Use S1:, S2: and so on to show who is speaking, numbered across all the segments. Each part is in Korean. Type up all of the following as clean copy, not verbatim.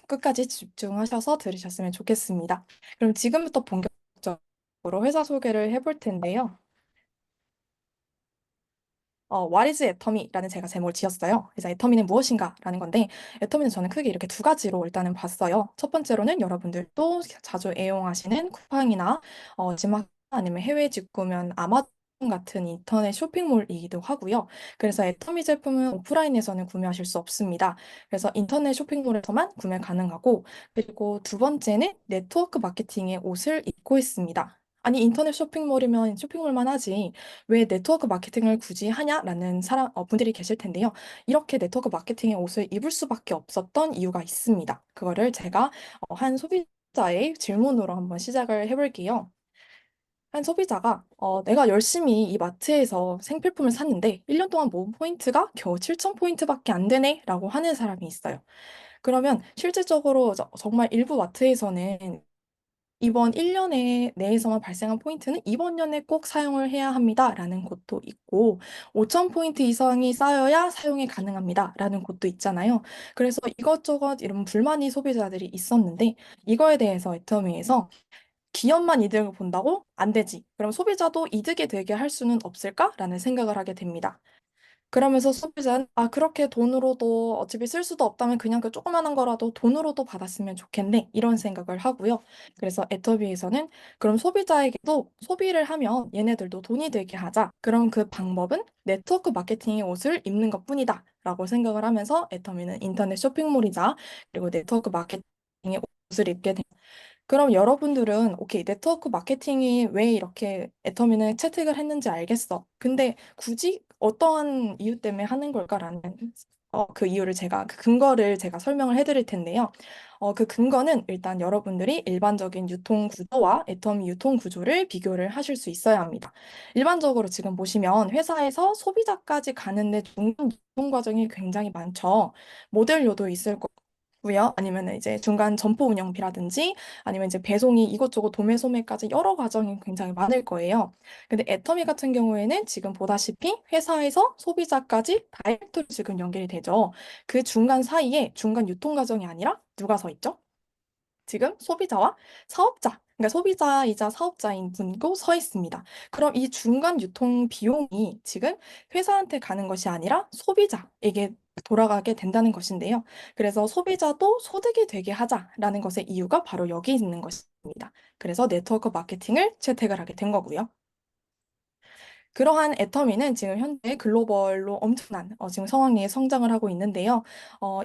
S1: 끝까지 집중하셔서 들으셨으면 좋겠습니다. 그럼 지금부터 본격적으로 회사 소개를 해볼 텐데요. What is 애터미라는 제가 제목을 지었어요. 그래서 애터미는 무엇인가라는 건데, 애터미는 저는 크게 이렇게 두 가지로 일단은 봤어요. 첫 번째로는 여러분들도 자주 애용하시는 쿠팡이나 지막 아니면 해외 직구면 아마존 같은 인터넷 쇼핑몰이기도 하고요. 그래서 애터미 제품은 오프라인에서는 구매하실 수 없습니다. 그래서 인터넷 쇼핑몰에서만 구매 가능하고, 그리고 두 번째는 네트워크 마케팅의 옷을 입고 있습니다. 아니, 인터넷 쇼핑몰이면 쇼핑몰만 하지. 왜 네트워크 마케팅을 굳이 하냐라는 분들이 계실 텐데요. 이렇게 네트워크 마케팅의 옷을 입을 수밖에 없었던 이유가 있습니다. 그거를 제가 한 소비자의 질문으로 한번 시작을 해볼게요. 한 소비자가 내가 열심히 이 마트에서 생필품을 샀는데 1년 동안 모은 포인트가 겨우 7,000포인트밖에 안 되네 라고 하는 사람이 있어요. 그러면 실질적으로 정말 일부 마트에서는 이번 1년에 내에서만 발생한 포인트는 이번 년에 꼭 사용을 해야 합니다라는 곳도 있고 5,000포인트 이상이 쌓여야 사용이 가능합니다라는 곳도 있잖아요. 그래서 이것저것 이런 불만이 소비자들이 있었는데 이거에 대해서 애터미에서 기업만 이득을 본다고? 안 되지. 그럼 소비자도 이득이 되게 할 수는 없을까라는 생각을 하게 됩니다. 그러면서 소비자는 그렇게 돈으로도 어차피 쓸 수도 없다면 그냥 그 조그만한 거라도 돈으로도 받았으면 좋겠네 이런 생각을 하고요. 그래서 애터비에서는 그럼 소비자에게도 소비를 하면 얘네들도 돈이 되게 하자. 그럼 그 방법은 네트워크 마케팅의 옷을 입는 것뿐이다 라고 생각을 하면서 애터미는 인터넷 쇼핑몰이자 그리고 네트워크 마케팅의 옷을 입게 됩니다. 그럼 여러분들은 오케이, 네트워크 마케팅이 왜 이렇게 애터미는 채택을 했는지 알겠어. 근데 굳이 어떠한 이유 때문에 하는 걸까라는 그 이유를 그 근거를 제가 설명을 해드릴 텐데요. 그 근거는 일단 여러분들이 일반적인 유통 구조와 애터미 유통 구조를 비교를 하실 수 있어야 합니다. 일반적으로 지금 보시면 회사에서 소비자까지 가는데 중간 유통 과정이 굉장히 많죠. 모델료도 있을 고요. 아니면 이제 중간 점포 운영비라든지 아니면 이제 배송이 이것저것 도매 소매까지 여러 과정이 굉장히 많을 거예요. 근데 애터미 같은 경우에는 지금 보다시피 회사에서 소비자까지 다이렉트로 지금 연결이 되죠. 그 중간 사이에 중간 유통 과정이 아니라 누가 서 있죠? 지금 소비자와 사업자, 그러니까 소비자이자 사업자인 분도 서 있습니다. 그럼 이 중간 유통 비용이 지금 회사한테 가는 것이 아니라 소비자에게 돌아가게 된다는 것인데요. 그래서 소비자도 소득이 되게 하자라는 것의 이유가 바로 여기 있는 것입니다. 그래서 네트워크 마케팅을 채택을 하게 된 거고요. 그러한 애터미는 지금 현재 글로벌로 엄청난 지금 성황리에 성장을 하고 있는데요.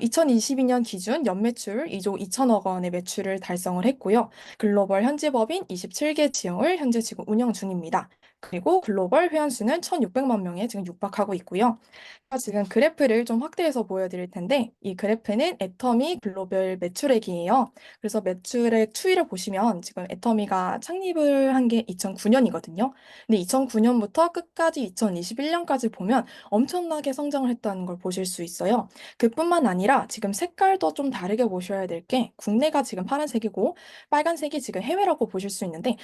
S1: 2022년 기준 연매출 2조 2천억 원의 매출을 달성을 했고요. 글로벌 현지 법인 27개 지역을 현재 지금 운영 중입니다. 그리고 글로벌 회원수는 1,600만 명에 지금 육박하고 있고요. 지금 그래프를 좀 확대해서 보여드릴 텐데, 이 그래프는 애터미 글로벌 매출액이에요. 그래서 매출액 추이를 보시면 지금 애터미가 창립을 한 게 2009년이거든요. 근데 2009년부터 끝까지 2021년까지 보면 엄청나게 성장을 했다는 걸 보실 수 있어요. 그뿐만 아니라 지금 색깔도 좀 다르게 보셔야 될 게 국내가 지금 파란색이고 빨간색이 지금 해외라고 보실 수 있는데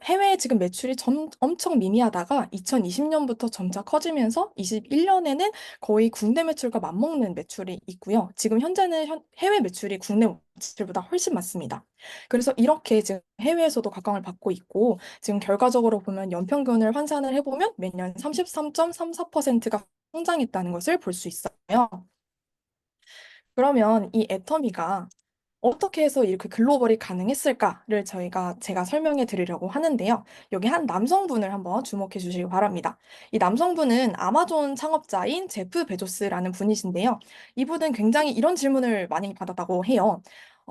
S1: 해외에 지금 매출이 엄청 미미하다가 2020년부터 점차 커지면서 21년에는 거의 국내 매출과 맞먹는 매출이 있고요. 지금 현재는 해외 매출이 국내 매출보다 훨씬 많습니다. 그래서 이렇게 지금 해외에서도 각광을 받고 있고 지금 결과적으로 보면 연평균을 환산을 해보면 매년 33.34%가 성장했다는 것을 볼 수 있어요. 그러면 이 애터미가 어떻게 해서 이렇게 글로벌이 가능했을까를 제가 설명해 드리려고 하는데요. 여기 한 남성분을 한번 주목해 주시기 바랍니다. 이 남성분은 아마존 창업자인 제프 베조스라는 분이신데요. 이분은 굉장히 이런 질문을 많이 받았다고 해요.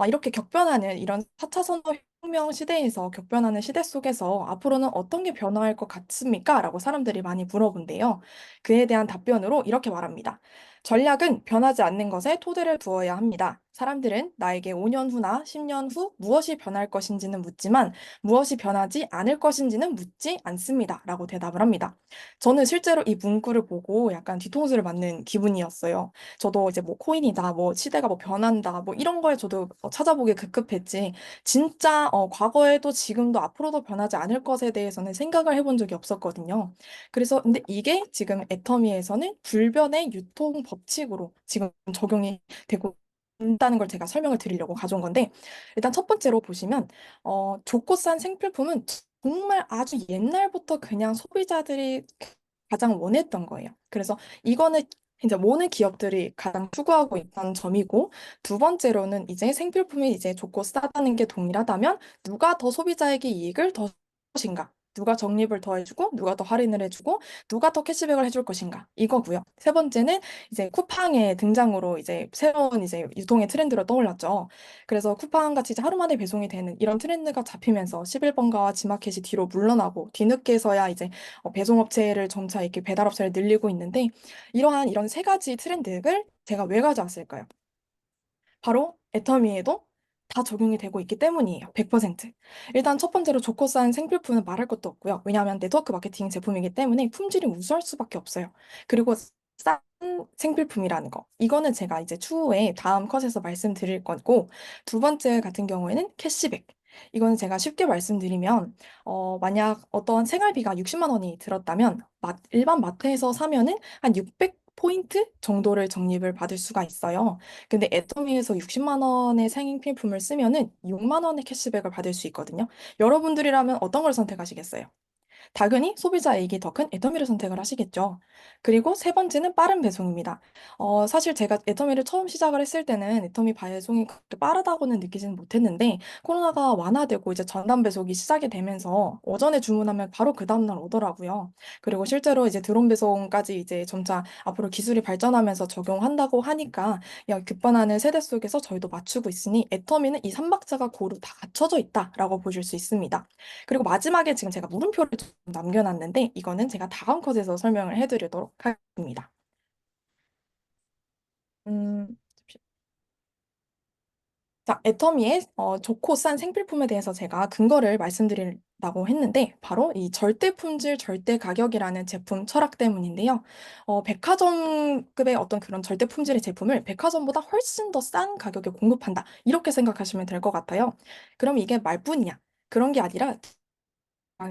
S1: 이렇게 격변하는 이런 4차 산업혁명 시대에서 격변하는 시대 속에서 앞으로는 어떤 게 변화할 것 같습니까? 라고 사람들이 많이 물어본대요. 그에 대한 답변으로 이렇게 말합니다. 전략은 변하지 않는 것에 토대를 두어야 합니다. 사람들은 나에게 5년 후나 10년 후 무엇이 변할 것인지는 묻지만 무엇이 변하지 않을 것인지는 묻지 않습니다. 라고 대답을 합니다. 저는 실제로 이 문구를 보고 약간 뒤통수를 맞는 기분이었어요. 저도 이제 뭐 코인이다, 뭐 시대가 뭐 변한다, 뭐 이런 거에 저도 찾아보기 급급했지. 진짜 과거에도 지금도 앞으로도 변하지 않을 것에 대해서는 생각을 해본 적이 없었거든요. 그래서 근데 이게 지금 애터미에서는 불변의 유통 법칙으로 지금 적용이 되고 된다는 걸 제가 설명을 드리려고 가져온 건데, 일단 첫 번째로 보시면 좋고 싼 생필품은 정말 아주 옛날부터 그냥 소비자들이 가장 원했던 거예요. 그래서 이거는 이제 모든 기업들이 가장 추구하고 있던 점이고, 두 번째로는 이제 생필품이 이제 좋고 싸다는 게 동일하다면 누가 더 소비자에게 이익을 더 것인가? 누가 적립을 더 해주고, 누가 더 할인을 해주고, 누가 더 캐시백을 해줄 것인가? 이거고요. 세 번째는 이제 쿠팡의 등장으로 이제 새로운 이제 유통의 트렌드로 떠올랐죠. 그래서 쿠팡 같이 이제 하루 만에 배송이 되는 이런 트렌드가 잡히면서 11번가와 지마켓이 뒤로 물러나고 뒤늦게서야 이제 배송업체를 점차 이렇게 배달업체를 늘리고 있는데, 이러한 이런 세 가지 트렌드를 제가 왜 가져왔을까요? 바로 애터미에도 다 적용이 되고 있기 때문이에요. 100%. 일단 첫 번째로 좋고 싼 생필품은 말할 것도 없고요. 왜냐하면 네트워크 마케팅 제품이기 때문에 품질이 우수할 수밖에 없어요. 그리고 싼 생필품이라는 거. 이거는 제가 이제 추후에 다음 컷에서 말씀드릴 거고, 두 번째 같은 경우에는 캐시백. 이거는 제가 쉽게 말씀드리면, 만약 어떤 생활비가 60만 원이 들었다면, 일반 마트에서 사면은 한 600포인트 정도를 적립을 받을 수가 있어요. 근데 애터미에서 60만 원의 생필품을 쓰면은 6만 원의 캐시백을 받을 수 있거든요. 여러분들이라면 어떤 걸 선택하시겠어요? 당연히 소비자 이익이 더 큰 애터미를 선택을 하시겠죠. 그리고 세 번째는 빠른 배송입니다. 사실 제가 애터미를 처음 시작을 했을 때는 애터미 배송이 그렇게 빠르다고는 느끼지는 못했는데, 코로나가 완화되고 이제 전담 배송이 시작이 되면서 오전에 주문하면 바로 그 다음날 오더라고요. 그리고 실제로 이제 드론 배송까지 이제 점차 앞으로 기술이 발전하면서 적용한다고 하니까 급변하는 세대 속에서 저희도 맞추고 있으니 애터미는 이 삼박자가 고루 다 갖춰져 있다라고 보실 수 있습니다. 그리고 마지막에 지금 제가 물음표를 좀 남겨놨는데, 이거는 제가 다음 컷에서 설명을 해드리도록 하겠습니다. 음, 자, 애터미의 좋고 싼 생필품에 대해서 제가 근거를 말씀드린다고 했는데, 바로 이 절대 품질, 절대 가격이라는 제품 철학 때문인데요. 백화점급의 어떤 그런 절대 품질의 제품을 백화점보다 훨씬 더 싼 가격에 공급한다. 이렇게 생각하시면 될 것 같아요. 그럼 이게 말뿐이냐? 그런 게 아니라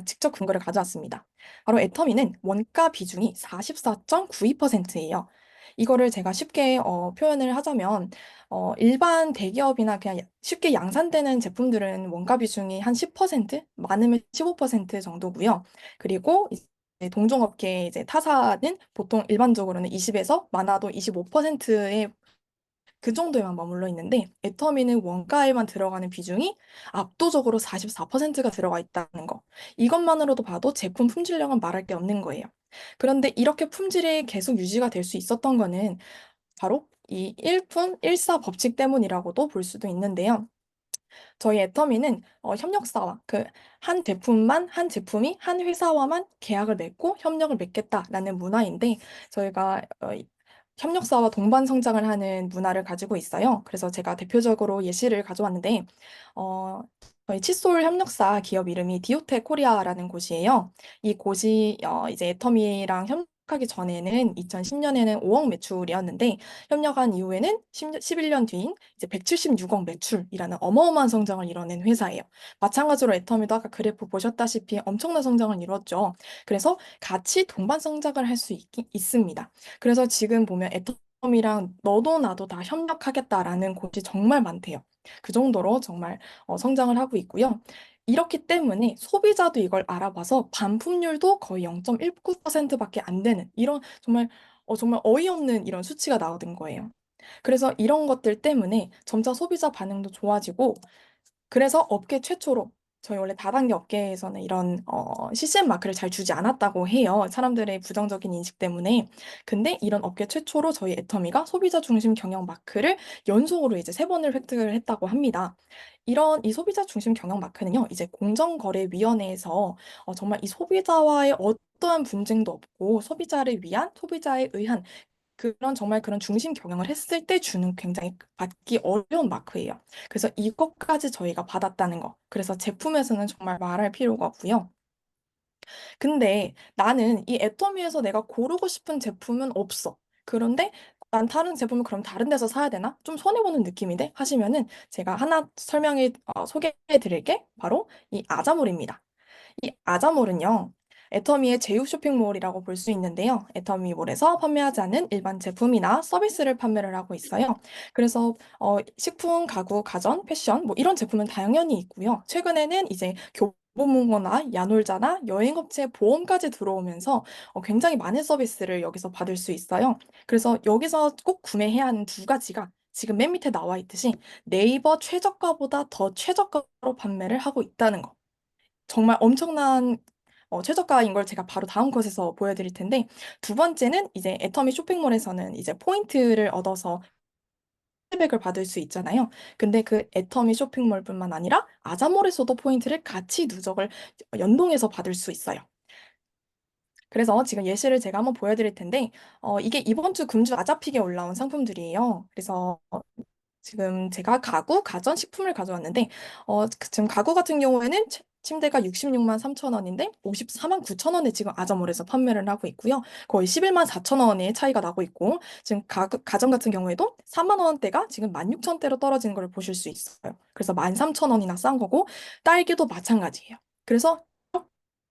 S1: 직접 근거를 가져왔습니다. 바로 애터미는 원가 비중이 44.92%예요. 이거를 제가 쉽게 표현을 하자면, 일반 대기업이나 그냥 쉽게 양산되는 제품들은 원가 비중이 한 10%, 많으면 15% 정도고요. 그리고 이제 동종업계 이제 타사는 보통 일반적으로는 20에서 많아도 25%의 그 정도에만 머물러 있는데, 애터미는 원가에만 들어가는 비중이 압도적으로 44%가 들어가 있다는 거. 이것만으로도 봐도 제품 품질력은 말할 게 없는 거예요. 그런데 이렇게 품질이 계속 유지가 될 수 있었던 거는 바로 이 일품 일사 법칙 때문이라고도 볼 수도 있는데요. 저희 애터미는 협력사와 그 한 제품만 한 제품이 한 회사와만 계약을 맺고 협력을 맺겠다라는 문화인데, 저희가 협력사와 동반 성장을 하는 문화를 가지고 있어요. 그래서 제가 대표적으로 예시를 가져왔는데, 어, 저희 칫솔 협력사 기업 이름이 디오텍 코리아라는 곳이에요. 이 곳이 이제 애터미랑 협력하기 전에는 2010년에는 5억 매출이었는데, 협력한 이후에는 11년 뒤인 이제 176억 매출이라는 어마어마한 성장을 이뤄낸 회사예요. 마찬가지로 애터미도 아까 그래프 보셨다시피 엄청난 성장을 이뤘죠. 그래서 같이 동반 성장을 할 수 있습니다. 그래서 지금 보면 애터미랑 너도 나도 다 협력하겠다라는 곳이 정말 많대요. 그 정도로 정말 성장을 하고 있고요. 이렇기 때문에 소비자도 이걸 알아봐서 반품률도 거의 0.19%밖에 안 되는 이런 정말 어이없는 이런 수치가 나오는 거예요. 그래서 이런 것들 때문에 점차 소비자 반응도 좋아지고, 그래서 업계 최초로, 저희 원래 다단계 업계에서는 이런 CCM 마크를 잘 주지 않았다고 해요. 사람들의 부정적인 인식 때문에. 근데 이런 업계 최초로 저희 애터미가 소비자 중심 경영 마크를 연속으로 이제 세 번을 획득을 했다고 합니다. 이런 이 소비자 중심 경영 마크는요, 이제 공정거래위원회에서 정말 이 소비자와의 어떠한 분쟁도 없고 소비자를 위한, 소비자에 의한 정말 그런 중심 경영을 했을 때 주는 굉장히 받기 어려운 마크예요. 그래서 이것까지 저희가 받았다는 거. 그래서 제품에서는 정말 말할 필요가 없고요. 근데 나는 이 애터미에서 내가 고르고 싶은 제품은 없어. 그런데 난 다른 제품을 그럼 다른 데서 사야 되나? 좀 손해보는 느낌인데? 하시면은 제가 하나 소개해 드릴 게 바로 이 아자몰입니다. 이 아자몰은요, 애터미의 제휴 쇼핑몰이라고 볼 수 있는데요. 애터미몰에서 판매하지 않은 일반 제품이나 서비스를 판매를 하고 있어요. 그래서 식품, 가구, 가전, 패션 뭐 이런 제품은 당연히 있고요. 최근에는 이제 교보문고나 야놀자나 여행업체 보험까지 들어오면서 굉장히 많은 서비스를 여기서 받을 수 있어요. 그래서 여기서 꼭 구매해야 하는 두 가지가 지금 맨 밑에 나와 있듯이 네이버 최저가보다 더 최저가로 판매를 하고 있다는 거. 정말 엄청난 최저가인 걸 제가 바로 다음 컷에서 보여드릴 텐데, 두 번째는 이제 애터미 쇼핑몰에서는 이제 포인트를 얻어서 캐시백을 받을 수 있잖아요. 근데 그 애터미 쇼핑몰뿐만 아니라 아자몰에서도 포인트를 같이 누적을 연동해서 받을 수 있어요. 그래서 지금 예시를 제가 한번 보여드릴 텐데, 이게 이번 주 금주 아자픽에 올라온 상품들이에요. 그래서 지금 제가 가구, 가전, 식품을 가져왔는데, 지금 가구 같은 경우에는 침대가 66만 3천 원인데 54만 9천 원에 지금 아자몰에서 판매를 하고 있고요. 거의 11만 4천 원의 차이가 나고 있고, 지금 가전 같은 경우에도 3만 원대가 지금 16,000대로 떨어지는 걸 보실 수 있어요. 그래서 13,000원이나 싼 거고, 딸기도 마찬가지예요. 그래서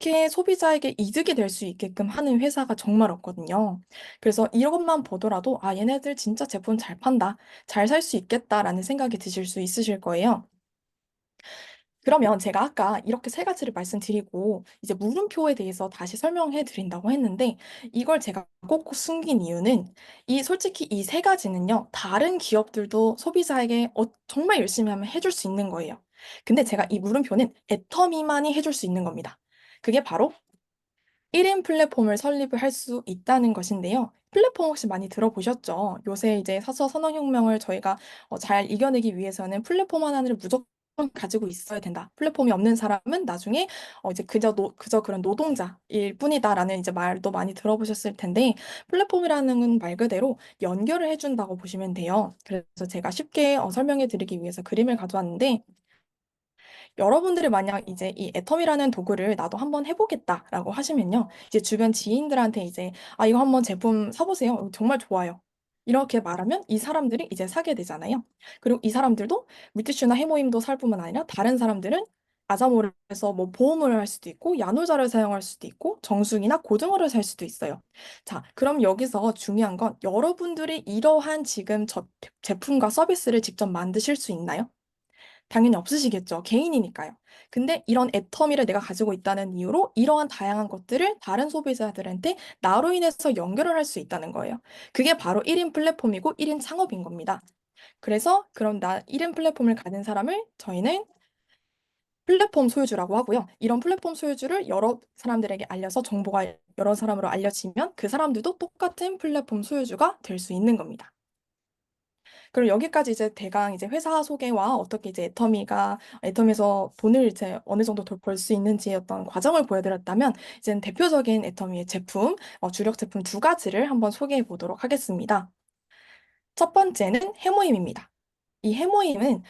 S1: 이렇게 소비자에게 이득이 될 수 있게끔 하는 회사가 정말 없거든요. 그래서 이것만 보더라도, 아, 얘네들 진짜 제품 잘 판다. 잘 살 수 있겠다라는 생각이 드실 수 있으실 거예요. 그러면 제가 아까 이렇게 세 가지를 말씀드리고 이제 물음표에 대해서 다시 설명해 드린다고 했는데 이걸 제가 꼭꼭 숨긴 이유는 이 솔직히 이 세 가지는요, 다른 기업들도 소비자에게 정말 열심히 하면 해줄 수 있는 거예요. 근데 제가 이 물음표는 애터미만이 해줄 수 있는 겁니다. 그게 바로 1인 플랫폼을 설립을 할 수 있다는 것인데요. 플랫폼 혹시 많이 들어보셨죠? 요새 이제 사서 산업혁명을 저희가 잘 이겨내기 위해서는 플랫폼 하나를 무조건 가지고 있어야 된다. 플랫폼이 없는 사람은 나중에 이제 그저 그런 노동자일 뿐이다라는 이제 말도 많이 들어보셨을 텐데 플랫폼이라는 건 말 그대로 연결을 해준다고 보시면 돼요. 그래서 제가 쉽게 설명해 드리기 위해서 그림을 가져왔는데 여러분들이 만약 이제 이 애텀이라는 도구를 나도 한번 해보겠다라고 하시면요. 이제 주변 지인들한테 이제 아, 이거 한번 제품 사보세요. 이거 정말 좋아요. 이렇게 말하면 이 사람들이 이제 사게 되잖아요. 그리고 이 사람들도 물티슈나 해모임도 살 뿐만 아니라 다른 사람들은 아자몰에서 뭐 보험을 할 수도 있고 야놀자를 사용할 수도 있고 정수기나 고등어를 살 수도 있어요. 자, 그럼 여기서 중요한 건 여러분들이 이러한 지금 제품과 서비스를 직접 만드실 수 있나요? 당연히 없으시겠죠. 개인이니까요. 근데 이런 애터미를 내가 가지고 있다는 이유로 이러한 다양한 것들을 다른 소비자들한테 나로 인해서 연결을 할 수 있다는 거예요. 그게 바로 1인 플랫폼이고 1인 창업인 겁니다. 그래서 그럼 나 1인 플랫폼을 가진 사람을 저희는 플랫폼 소유주라고 하고요. 이런 플랫폼 소유주를 여러 사람들에게 알려서 정보가 여러 사람으로 알려지면 그 사람들도 똑같은 플랫폼 소유주가 될 수 있는 겁니다. 그리고 여기까지 이제 대강 이제 회사 소개와 어떻게 이제 애터미에서 돈을 이제 어느 정도 벌 수 있는지의 어떤 과정을 보여드렸다면 이제는 대표적인 애터미의 제품, 주력 제품 두 가지를 한번 소개해 보도록 하겠습니다. 첫 번째는 해모임입니다. 이 해모임은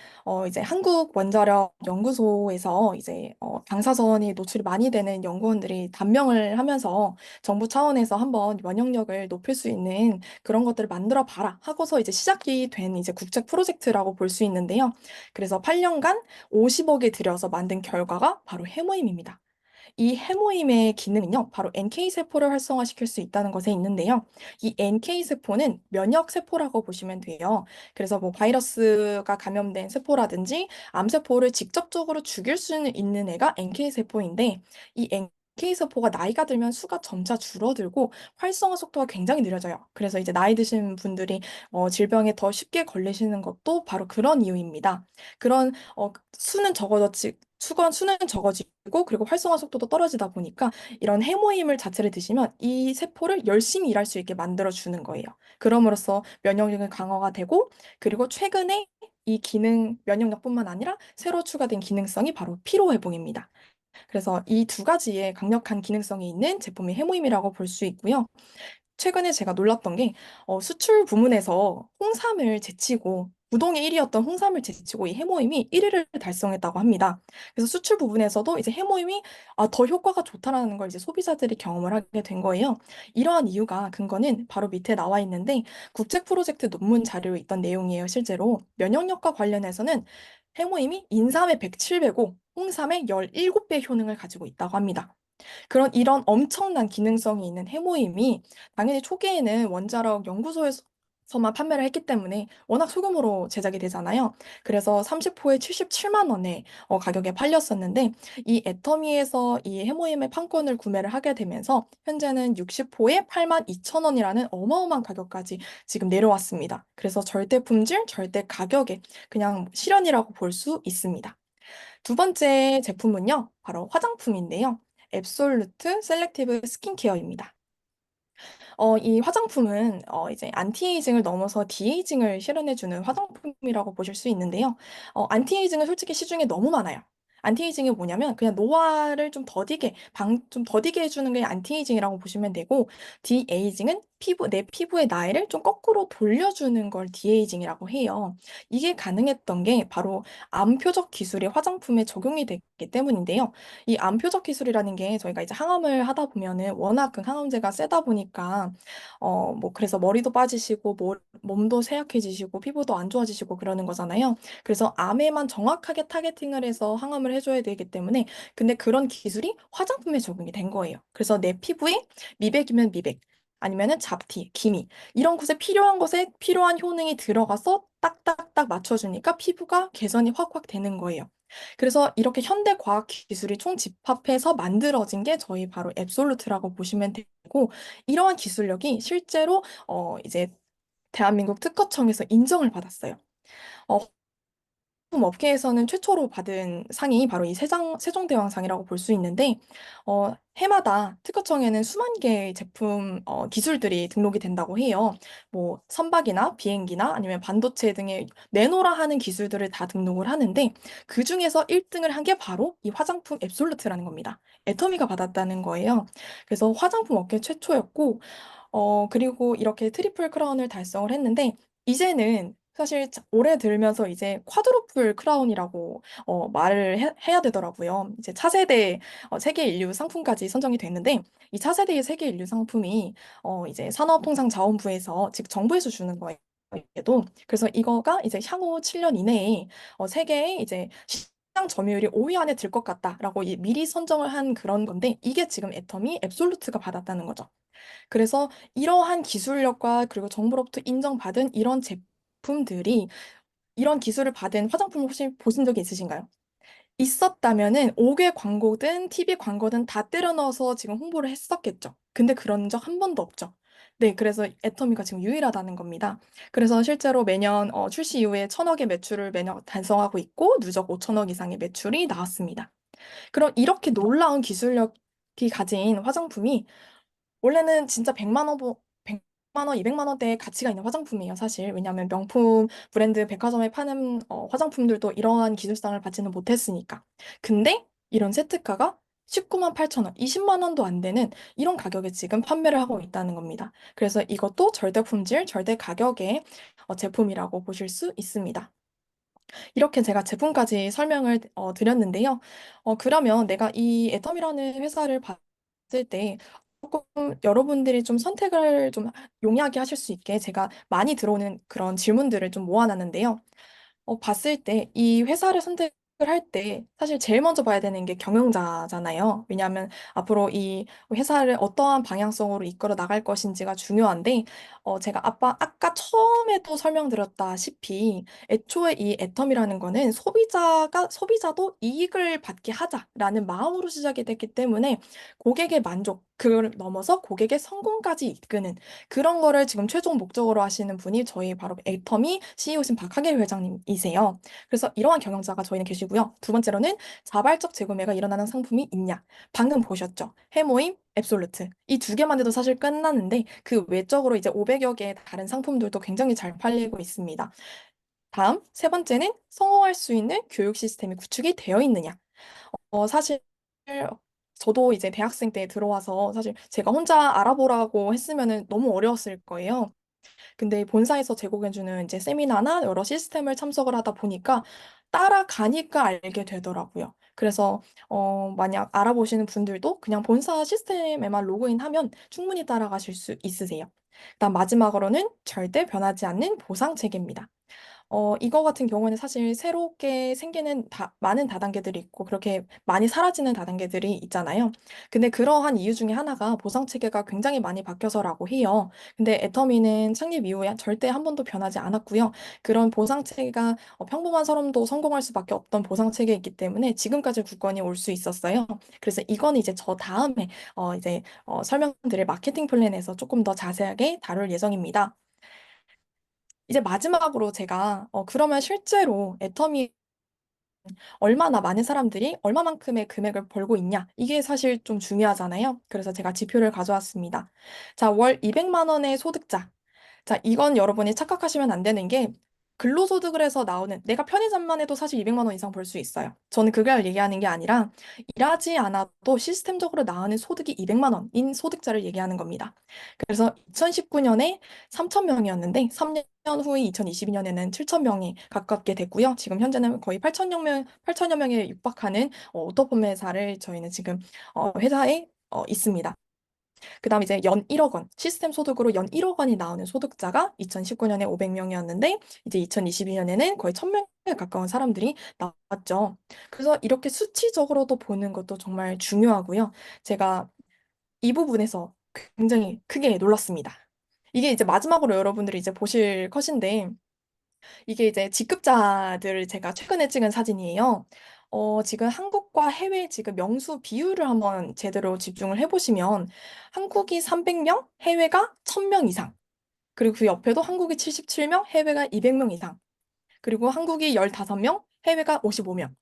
S1: 이제 한국 원자력 연구소에서 이제 방사선이 노출이 많이 되는 연구원들이 단명을 하면서 정부 차원에서 한번 면역력을 높일 수 있는 그런 것들을 만들어 봐라 하고서 이제 시작이 된 이제 국책 프로젝트라고 볼 수 있는데요. 그래서 8년간 50억에 들여서 만든 결과가 바로 해모임입니다. 이 해모임의 기능은요, 바로 NK 세포를 활성화시킬 수 있다는 것에 있는데요. 이 NK 세포는 면역세포라고 보시면 돼요. 그래서 뭐 바이러스가 감염된 세포라든지 암세포를 직접적으로 죽일 수는 있는 애가 NK세포인데, 이 NK세포가 나이가 들면 수가 점차 줄어들고 활성화 속도가 굉장히 느려져요. 그래서 이제 나이 드신 분들이 질병에 더 쉽게 걸리시는 것도 바로 그런 이유입니다. 그런 수는 적어지고 그리고 활성화 속도도 떨어지다 보니까 이런 해모임을 자체를 드시면 이 세포를 열심히 일할 수 있게 만들어 주는 거예요. 그럼으로써 면역력이 강화가 되고 그리고 최근에 이 기능 면역력뿐만 아니라 새로 추가된 기능성이 바로 피로 회복입니다. 그래서 이 두 가지의 강력한 기능성이 있는 제품이 해모임이라고 볼 수 있고요. 최근에 제가 놀랐던 게 수출 부문에서 홍삼을 제치고 부동의 1위였던 홍삼을 제치고 이 해모임이 1위를 달성했다고 합니다. 그래서 수출 부분에서도 이제 해모임이 더 효과가 좋다라는 걸 이제 소비자들이 경험을 하게 된 거예요. 이러한 이유가 근거는 바로 밑에 나와 있는데 국책 프로젝트 논문 자료에 있던 내용이에요. 실제로 면역력과 관련해서는 해모임이 인삼의 107배고 홍삼의 17배 효능을 가지고 있다고 합니다. 이런 엄청난 기능성이 있는 해모임이 당연히 초기에는 원자력 연구소에서만 판매를 했기 때문에 워낙 소규모로 제작이 되잖아요. 그래서 30호에 77만 원의 가격에 팔렸었는데 이 애터미에서 이 해모임의 판권을 구매를 하게 되면서 현재는 60호에 8만 2천 원이라는 어마어마한 가격까지 지금 내려왔습니다. 그래서 절대 품질, 절대 가격에 그냥 실현이라고 볼 수 있습니다. 두 번째 제품은요, 바로 화장품인데요. 앱솔루트 셀렉티브 스킨케어입니다. 이 화장품은 이제 안티에이징을 넘어서 디에이징을 실현해주는 화장품이라고 보실 수 있는데요. 안티에이징은 솔직히 시중에 너무 많아요. 안티에이징이 뭐냐면 그냥 노화를 좀 더디게 해주는 게 안티에이징이라고 보시면 되고, 디에이징은 내 피부의 나이를 좀 거꾸로 돌려주는 걸 디에이징이라고 해요. 이게 가능했던 게 바로 암표적 기술이 화장품에 적용이 됐기 때문인데요. 이 암표적 기술이라는 게 저희가 이제 항암을 하다 보면은 워낙 그 항암제가 세다 보니까 뭐 그래서 머리도 빠지시고 몸도 쇠약해지시고 피부도 안 좋아지시고 그러는 거잖아요. 그래서 암에만 정확하게 타겟팅을 해서 항암을 해줘야 되기 때문에 근데 그런 기술이 화장품에 적용이 된 거예요. 그래서 내 피부에 미백이면 미백 아니면은 잡티, 기미 이런 곳에 필요한 것에 필요한 효능이 들어가서 딱딱딱 맞춰주니까 피부가 개선이 확확 되는 거예요. 그래서 이렇게 현대 과학 기술이 총집합해서 만들어진 게 저희 바로 앱솔루트라고 보시면 되고, 이러한 기술력이 실제로 이제 대한민국 특허청에서 인정을 받았어요. 어, 제품 업계에서는 최초로 받은 상이 바로 이 세종대왕상이라고 볼 수 있는데, 해마다 특허청에는 수만 개의 제품 기술들이 등록이 된다고 해요. 뭐 선박이나 비행기나 아니면 반도체 등의 내노라 하는 기술들을 다 등록을 하는데 그 중에서 1등을 한 게 바로 이 화장품 앱솔루트라는 겁니다. 애터미가 받았다는 거예요. 그래서 화장품 업계 최초였고, 그리고 이렇게 트리플 크라운을 달성을 했는데, 이제는 사실 올해 들면서 이제 쿼드루플 크라운이라고 말을 해야 되더라고요. 이제 차세대 세계 인류 상품까지 선정이 됐는데, 이 차세대의 세계 인류 상품이 이제 산업통상자원부에서, 즉 정부에서 주는 거예요. 도 그래서 이거가 이제 향후 7년 이내에 세계의 이제 시장 점유율이 5위 안에 들 것 같다라고 미리 선정을 한 그런 건데, 이게 지금 애터미 앱솔루트가 받았다는 거죠. 그래서 이러한 기술력과 그리고 정부로부터 인정받은 이런 제품들이, 이런 기술을 받은 화장품을 혹시 보신 적이 있으신가요? 있었다면은 5개 광고든 TV 광고든 다 때려 넣어서 지금 홍보를 했었겠죠. 근데 그런 적 한 번도 없죠. 네, 그래서 애터미가 지금 유일하다는 겁니다. 그래서 실제로 매년 출시 이후에 천억의 매출을 매년 달성하고 있고 누적 5천억 이상의 매출이 나왔습니다. 그럼 이렇게 놀라운 기술력이 가진 화장품이 원래는 진짜 100만 원, 200만 원대의 가치가 있는 화장품이에요, 사실. 왜냐하면 명품 브랜드 백화점에 파는 화장품들도 이러한 기술상을 받지는 못했으니까. 근데 이런 세트카가 19만 8천 원, 20만 원도 안 되는 이런 가격에 지금 판매를 하고 있다는 겁니다. 그래서 이것도 절대 품질, 절대 가격의 제품이라고 보실 수 있습니다. 이렇게 제가 제품까지 설명을 드렸는데요. 그러면 내가 이 애텀이라는 회사를 봤을 때 조금 여러분들이 좀 선택을 좀 용이하게 하실 수 있게 제가 많이 들어오는 그런 질문들을 좀 모아놨는데요. 봤을 때 이 회사를 선택을 할 때 사실 제일 먼저 봐야 되는 게 경영자잖아요. 왜냐하면 앞으로 이 회사를 어떠한 방향성으로 이끌어 나갈 것인지가 중요한데, 제가 아까 처음에도 설명드렸다시피 애초에 이 애텀이라는 거는 소비자도 이익을 받게 하자라는 마음으로 시작이 됐기 때문에 고객의 만족, 그걸 넘어서 고객의 성공까지 이끄는 그런 거를 지금 최종 목적으로 하시는 분이 저희 바로 애터미 CEO신 박하길 회장님이세요. 그래서 이러한 경영자가 저희는 계시고요. 두 번째로는 자발적 재구매가 일어나는 상품이 있냐. 방금 보셨죠? 해모임, 앱솔루트. 이 두 개만 해도 사실 끝났는데 그 외적으로 이제 500여 개의 다른 상품들도 굉장히 잘 팔리고 있습니다. 다음, 세 번째는 성공할 수 있는 교육 시스템이 구축이 되어 있느냐. 사실 저도 이제 대학생 때 들어와서 사실 제가 혼자 알아보라고 했으면은 너무 어려웠을 거예요. 근데 본사에서 제공해주는 이제 세미나나 여러 시스템을 참석을 하다 보니까 따라가니까 알게 되더라고요. 그래서 만약 알아보시는 분들도 그냥 본사 시스템에만 로그인하면 충분히 따라가실 수 있으세요. 그다음 마지막으로는 절대 변하지 않는 보상 체계입니다. 이거 같은 경우는 사실 새롭게 생기는 많은 다단계들이 있고 그렇게 많이 사라지는 다단계들이 있잖아요. 근데 그러한 이유 중에 하나가 보상 체계가 굉장히 많이 바뀌어서라고 해요. 근데 애터미는 창립 이후에 절대 한 번도 변하지 않았고요. 그런 보상 체계가 평범한 사람도 성공할 수밖에 없던 보상 체계이기 때문에 지금까지 굳건히 올 수 있었어요. 그래서 이건 이제 저 다음에 설명드릴 마케팅 플랜에서 조금 더 자세하게 다룰 예정입니다. 이제 마지막으로 제가 그러면 실제로 애터미 얼마나 많은 사람들이 얼마만큼의 금액을 벌고 있냐 이게 사실 좀 중요하잖아요. 그래서 제가 지표를 가져왔습니다. 자, 월 200만 원의 소득자. 자, 이건 여러분이 착각하시면 안 되는 게 근로소득을 해서 나오는 내가 편의점만 해도 사실 200만 원 이상 벌 수 있어요. 저는 그걸 얘기하는 게 아니라 일하지 않아도 시스템적으로 나오는 소득이 200만 원인 소득자를 얘기하는 겁니다. 그래서 2019년에 3천 명이었는데 3년 후인 2022년에는 7천 명이 가깝게 됐고요. 지금 현재는 거의 8천여 명에 육박하는 오토 판매사를 저희는 지금 회사에 있습니다. 그다음 이제 연 1억 원, 시스템 소득으로 연 1억 원이 나오는 소득자가 2019년에 500명이었는데 이제 2022년에는 거의 1000명에 가까운 사람들이 나왔죠. 그래서 이렇게 수치적으로도 보는 것도 정말 중요하고요. 제가 이 부분에서 굉장히 크게 놀랐습니다. 이게 이제 마지막으로 여러분들이 이제 보실 컷인데 이게 이제 직급자들을 제가 최근에 찍은 사진이에요. 지금 한국과 해외 지금 명수 비율을 한번 제대로 집중을 해보시면 한국이 300명, 해외가 1000명 이상. 그리고 그 옆에도 한국이 77명, 해외가 200명 이상. 그리고 한국이 15명, 해외가 55명.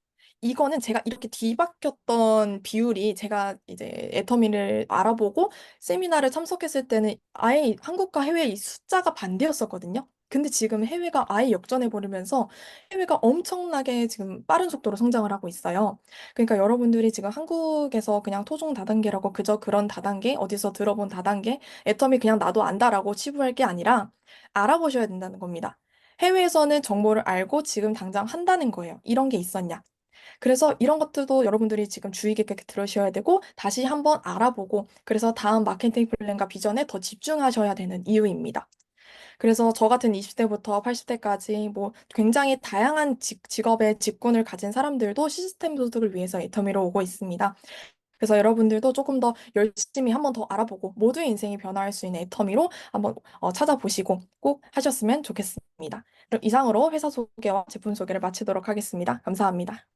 S1: 이거는 제가 이렇게 뒤바뀌었던 비율이 제가 이제 애터미를 알아보고 세미나를 참석했을 때는 아예 한국과 해외 이 숫자가 반대였었거든요. 근데 지금 해외가 아예 역전해 버리면서 해외가 엄청나게 지금 빠른 속도로 성장을 하고 있어요. 그러니까 여러분들이 지금 한국에서 그냥 토종 다단계라고 그저 그런 다단계, 어디서 들어본 다단계, 애터미 그냥 나도 안다라고 치부할 게 아니라 알아보셔야 된다는 겁니다. 해외에서는 정보를 알고 지금 당장 한다는 거예요. 이런 게 있었냐. 그래서 이런 것들도 여러분들이 지금 주의 깊게 들으셔야 되고 다시 한번 알아보고 그래서 다음 마케팅 플랜과 비전에 더 집중하셔야 되는 이유입니다. 그래서 저 같은 20대부터 80대까지 뭐 굉장히 다양한 직업의 직군을 가진 사람들도 시스템 소득을 위해서 애터미로 오고 있습니다. 그래서 여러분들도 조금 더 열심히 한번 더 알아보고 모두의 인생이 변화할 수 있는 애터미로 한번 찾아보시고 꼭 하셨으면 좋겠습니다. 그럼 이상으로 회사 소개와 제품 소개를 마치도록 하겠습니다. 감사합니다.